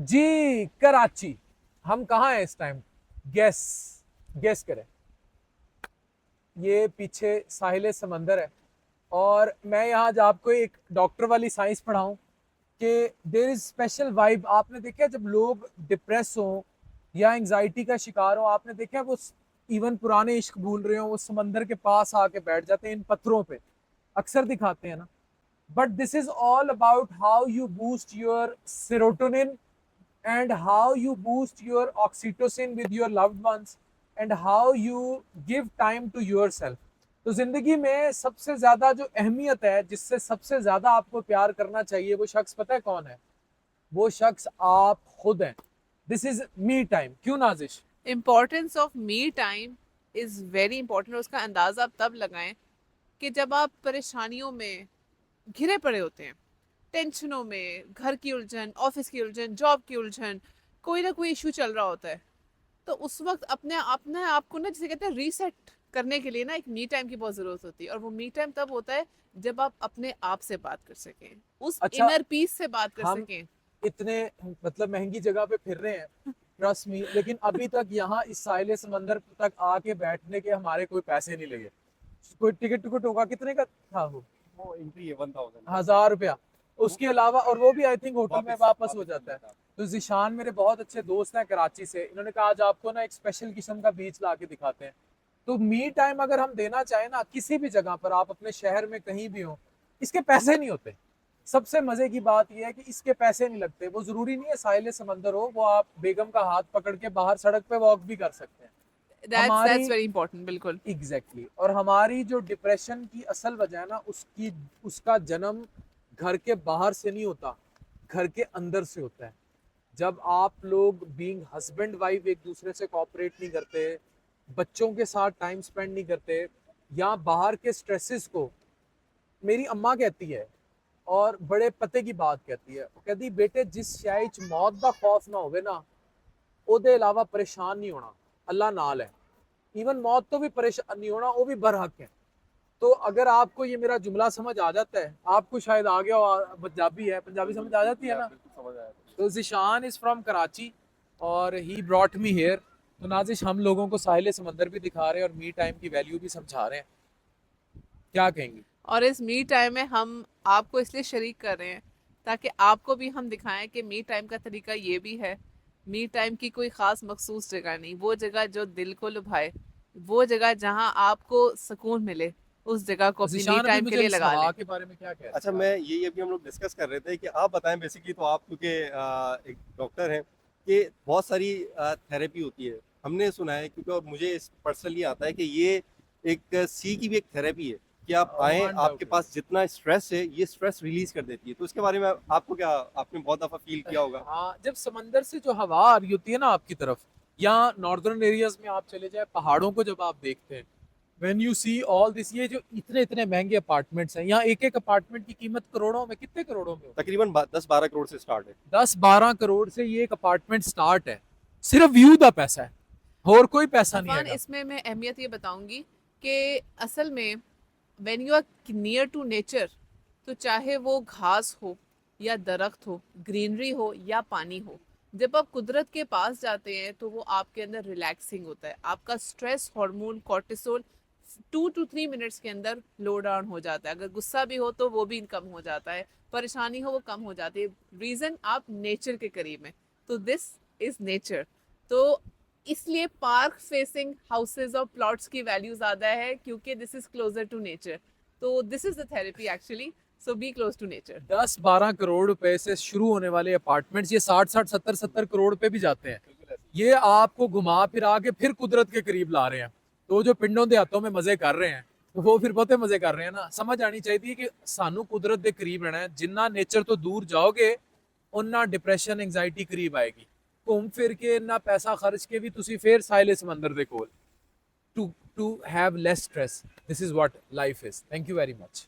जी कराची। हम कहाँ हैं इस टाइम? गेस गेस करें। ये पीछे साहिल समंदर है और मैं यहाँ आज आपको एक डॉक्टर वाली साइंस पढ़ाऊं कि देर इज स्पेशल वाइब। आपने देखा है जब लोग डिप्रेस हो या एंजाइटी का शिकार हो, आपने देखा है वो इवन पुराने इश्क भूल रहे हो, वो समंदर के पास आके बैठ जाते हैं इन पत्थरों पे, अक्सर दिखाते हैं ना। But this is all about how you boost your serotonin and how you boost your oxytocin with your loved ones and how you give time to yourself। तो जिंदगी में सबसे ज्यादा जो अहमियत है, जिससे सबसे ज्यादा आपको प्यार करना चाहिए, वो शख्स पता है कौन है? वो शख्स आप खुद हैं। This is me time. क्यों Nazish? Importance of me time is very important. उसका अंदाज़ा आप तब लगाएं कि जब आप परेशानियों में घिरे पड़े होते हैं, टेंशनों में, घर की उलझन, ऑफिस की उलझन, जॉब की उलझन, कोई ना कोई इशू चल रहा होता है। तो उस वक्त अपने आप को ना, जिसे कहते हैं, रीसेट करने के लिए ना एक मी टाइम की बहुत ज़रूरत होती है। और वो मी टाइम तब होता है जब आप अपने आप से बात कर सकें, उस अच्छा, इनर पीस से बात कर हम सकें। इतने मतलब महंगी जगह पे फिर रहे हैं, ट्रस्ट मी, लेकिन अभी तक यहाँ इस साहिल समंदर तक आके बैठने के हमारे कोई पैसे नहीं लगे। कोई टिकट टिकट होगा, कितने का था वो एंट्री है? 1000। 1000 रुपया। उसके अलावा, और वो भी आई थिंक होटल में वापस हो जाता है। तो जिशान मेरे बहुत अच्छे दोस्त हैं कराची से, इन्होंने कहा आज आपको ना एक स्पेशल किस्म का बीच ला के दिखाते हैं। तो मी टाइम अगर हम देना चाहें ना किसी भी जगह पर, आप अपने शहर में कहीं भी हो, इसके पैसे नहीं होते। सबसे मजे की बात यह है कि इसके पैसे नहीं लगते। वो जरूरी नहीं है साहिल समंदर हो, वो आप बेगम का हाथ पकड़ के बाहर सड़क पे वॉक भी कर सकते हैं। दैट्स हमारी वेरी इंपॉर्टेंट, बिल्कुल। Exactly exactly। और हमारी जो डिप्रेशन की असल वजह है ना, उसकी उसका जन्म घर के बाहर से नहीं होता, घर के अंदर से होता है। जब आप लोग बीइंग हस्बैंड वाइफ एक दूसरे से कोऑपरेट नहीं करते, बच्चों के साथ टाइम स्पेंड नहीं करते, या बाहर के स्ट्रेसेस को, मेरी अम्मा कहती है और बड़े पते की बात कहती है, वो कहती बेटे जिस शय च मौत का खौफ ना होवे ना, ਉਹਦੇ इलावा परेशान नहीं होना, अल्लाह नाल है। इवन मौत तो भी परेशान नहीं होना, वो भी बरहक है। तो अगर आपको ये मेरा जुमला समझ आ जाता है, आपको शायद आ गया हो, पंजाबी है, पंजाबी समझ आ जाती है ना। तो जिशान इज फ्रॉम कराची और ही ब्रॉट मी हेयर। तो नाजिश हम लोगों को साहिल समंदर भी दिखा रहे हैं और मी टाइम की वैल्यू भी समझा रहे हैं। क्या कहेंगी? और इस मी टाइम में हम आपको इसलिए शरीक कर रहे हैं ताकि आपको भी हम दिखाएं कि मी टाइम का तरीका ये भी है। मी टाइम की कोई ख़ास मखसूस जगह नहीं, वो जगह जो दिल को लुभाए, वो जगह जहां आपको सुकून मिले, उस जगह को अपनी मी जिशान अभी टाइम के मुझे लिए इस लगा हवा लें। के बारे में क्या कह रहे अच्छा, थे आप? मैं यही अभी हम लोग डिस्कस कर रहे थे कि आप बताएं बेसिकली, तो आप क्योंकि एक डॉक्टर हैं, कि बहुत सारी थेरेपी होती है। हमने सुना है, क्योंकि मुझे पर्सनली आता है कि ये एक सी की भी एक थेरेपी है कि आप आए, वन आपके डाउट। पास जितना स्ट्रेस है ये स्ट्रेस रिलीज कर देती है। तो इसके बारे में आपको क्या, आपने बहुत दफ़ा फील किया होगा। हाँ, जब समंदर से जो हवा आ रही होती है ना आपकी तरफ, या नॉर्दर्न एरियाज में आप चले जाए, पहाड़ों को जब आप देखते हैं, when you see all this, ये जो इतने इतने महंगे अपार्टमेंट्स हैं, यहाँ एक एक अपार्टमेंट की कीमत करोड़ों में, कितने करोड़ों में होगी? तकरीबन 10-12 करोड़ से स्टार्ट है। 10-12 करोड़ से ये एक अपार्टमेंट स्टार्ट है। सिर्फ व्यू का पैसा है, और कोई पैसा नहीं अफान, है। इसमें मैं अहमियत ये बताऊंगी कि असल में when you are near to nature, तो चाहे वो घास हो या दरख्त हो, ग्रीनरी हो या पानी हो, जब आप कुदरत के पास जाते हैं तो वो आपके अंदर रिलैक्सिंग होता है। आपका stress hormone cortisol 2 to 3 minutes के अंदर लो डाउन हो जाता है। अगर गुस्सा भी हो तो वो भी कम हो जाता है, परेशानी हो वो कम हो जाती है। रीज़न, आप नेचर के करीब हैं। तो दिस इज़ नेचर। तो इसलिए पार्क फेसिंग हाउसेज और प्लॉट्स की वैल्यू ज़्यादा है, क्योंकि this is closer to nature. तो this is the therapy actually. So be close to nature. 10-12 crore रुपए से शुरू होने वाले अपार्टमेंट्स ये 60-60 70-70 करोड़ पे भी जाते हैं। ये आपको घुमा फिरा के फिर कुदरत के करीब ला रहे हैं। तो जो पिंडों के हाथों में मजे कर रहे हैं, तो वो फिर बहुते मजे कर रहे हैं ना। समझ आनी चाहिए कि सानू कुदरत के करीब रहना है। जिन्ना नेचर तो दूर जाओगे, उन्ना डिप्रेशन एंजाइटी करीब आएगी। घूम फिर के ना पैसा खर्च के भी तुसी फिर साहिल समंदर दे कोल, to to have less stress. This is what life is. Thank you very much.